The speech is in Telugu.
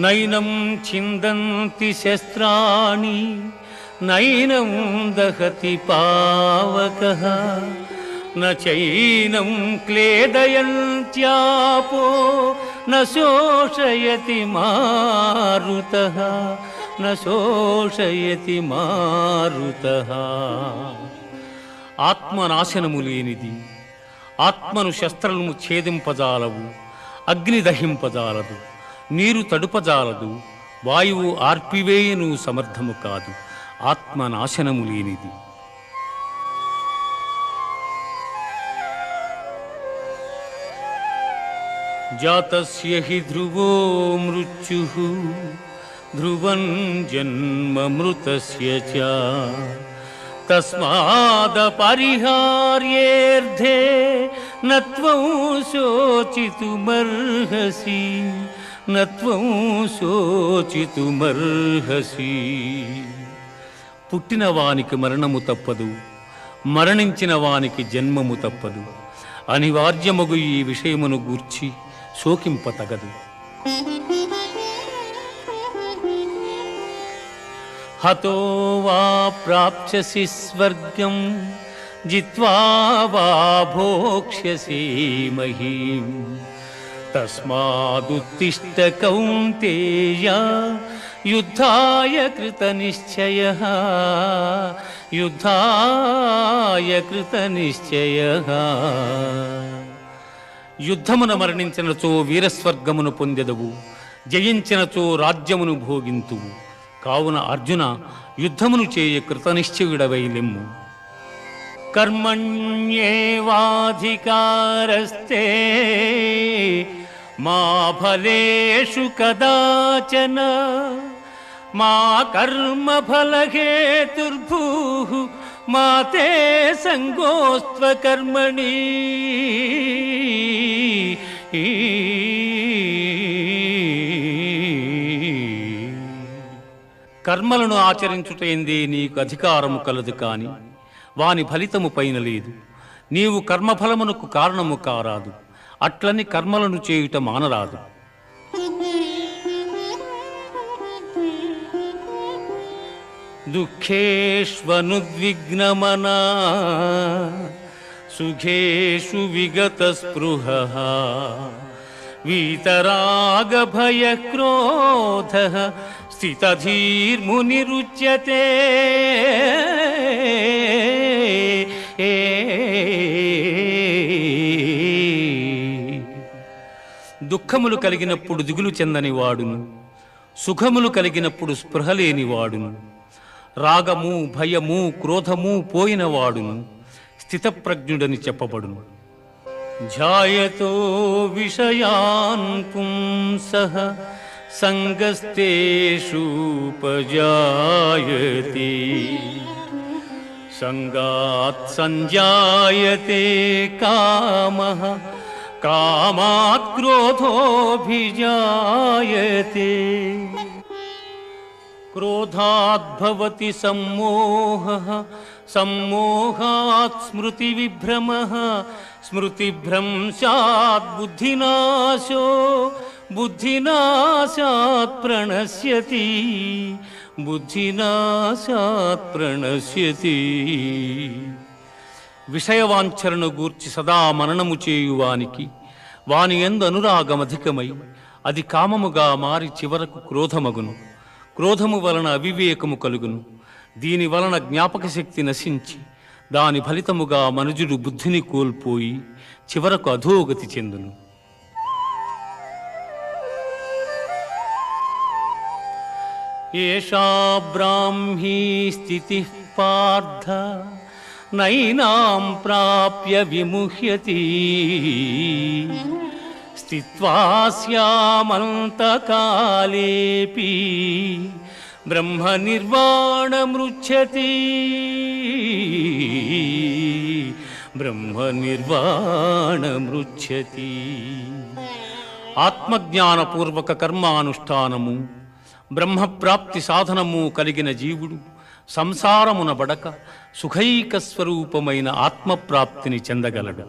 నైనం ఛిందంతి శస్త్రాణి నైనం దహతి పావకః నైనం క్లేదయంత్యాపో న శోషయతి మారుతః న శోషయతి మారుతః. ఆత్మనాశనము లేనిది, ఆత్మను శస్త్రము ఛేదింపజాలవు, అగ్ని దహింపజాలదు, నీరు తడుపజాలదు, వాయువు ఆర్పివేయను సమర్థము కాదు. ఆత్మనాశనము లేనిది. జాతస్య హి ధ్రువో మృత్యుః ధ్రువం జన్మ మృతస్య చ తస్మాదపరిహార్యేర్థే నత్వం శోచితుమర్హసి నత్వం శోచితుమర్హసి. పుట్టిన వానికి మరణము తప్పదు, మరణించిన వానికి జన్మము తప్పదు. అనివార్యమగు ఈ విషయమును గూర్చి శోకింపతగదు. హతో వా ప్రాప్స్యసి స్వర్గం జిత్వా వా భోక్ష్యసి మహీం తస్మాదుత్తిష్ఠ కౌంతేయ యుద్ధాయ కృతనిశ్చయః యుద్ధాయ కృతనిశ్చయః. యుద్ధమున మరణించినచో వీరస్వర్గమును పొందెదవు, జయించినచో రాజ్యమును భోగింతువు. కావున అర్జున, యుద్ధమును చేయ కృతనిశ్చయుడవై లెమ్ము. కర్మణ్యేవాధికారస్తే మా ఫలేషు కదాచన మా కర్మఫలహేతుర్భూః మా తే సంగోస్త్వ కర్మణి. కర్మలను ఆచరించుటేందే నీకు అధికారము కలదు, కాని వాని ఫలితము పైన లేదు. నీవు కర్మఫలమునకు కారణము కారాదు, అట్లని కర్మలను చేయుట మానరాదు. దుఃఖేష్వనుద్విగ్నమనా సుఖేషు విగత స్పృహః వీతరాగభయక్రోధః స్థితధీర్మునిరుచ్యతే. దుఃఖములు కలిగినప్పుడు దిగులు చెందని వాడును, సుఖములు కలిగినప్పుడు స్పృహ లేని వాడును, రాగము భయము క్రోధము పోయిన వాడును స్థితప్రజ్ఞుడని చెప్పబడును. ఝాయతో విషయాన్ పుంసః సంగస్తేషూపజాయతే సంగాత్ సంజాయతే కామః కామాత్ క్రోధోభిజాయతే. క్రోధాద్భవతి సమ్మోహః సమ్మోహాత్ స్మృతివిభ్రమః స్మృతిభ్రంశాత్ బుద్ధినాశో బుద్ధినాశాత్ ప్రణశ్యతి బుద్ధినాశాత్ ప్రణశ్యతి. విషయవాంఛలను గూర్చి సదా మననము చేయువానికి వాని యందు అనురాగమధికమై అది కామముగా మారి చివరకు క్రోధమగును. క్రోధము వలన అవివేకము కలుగును. దీని వలన జ్ఞాపక శక్తి నశించి దాని ఫలితముగా మనుజుడు బుద్ధిని కోల్పోయి చివరకు అధోగతి చెందును. ఏషా బ్రాహ్మీ స్థితి పార్థ నైనాం ప్రాప్య విముహ్యతి స్థిత్వా స్యామంతకాలేపి బ్రహ్మ నిర్వాణమృచ్ఛతి బ్రహ్మ నిర్వాణమృచ్ఛతి. ఆత్మజ్ఞానపూర్వక కర్మానుష్ఠానము బ్రహ్మప్రాప్తి సాధనము కలిగిన జీవుడు సంసారమున బడక సుఖైక స్వరూపమైన ఆత్మప్రాప్తిని చెందగలడు.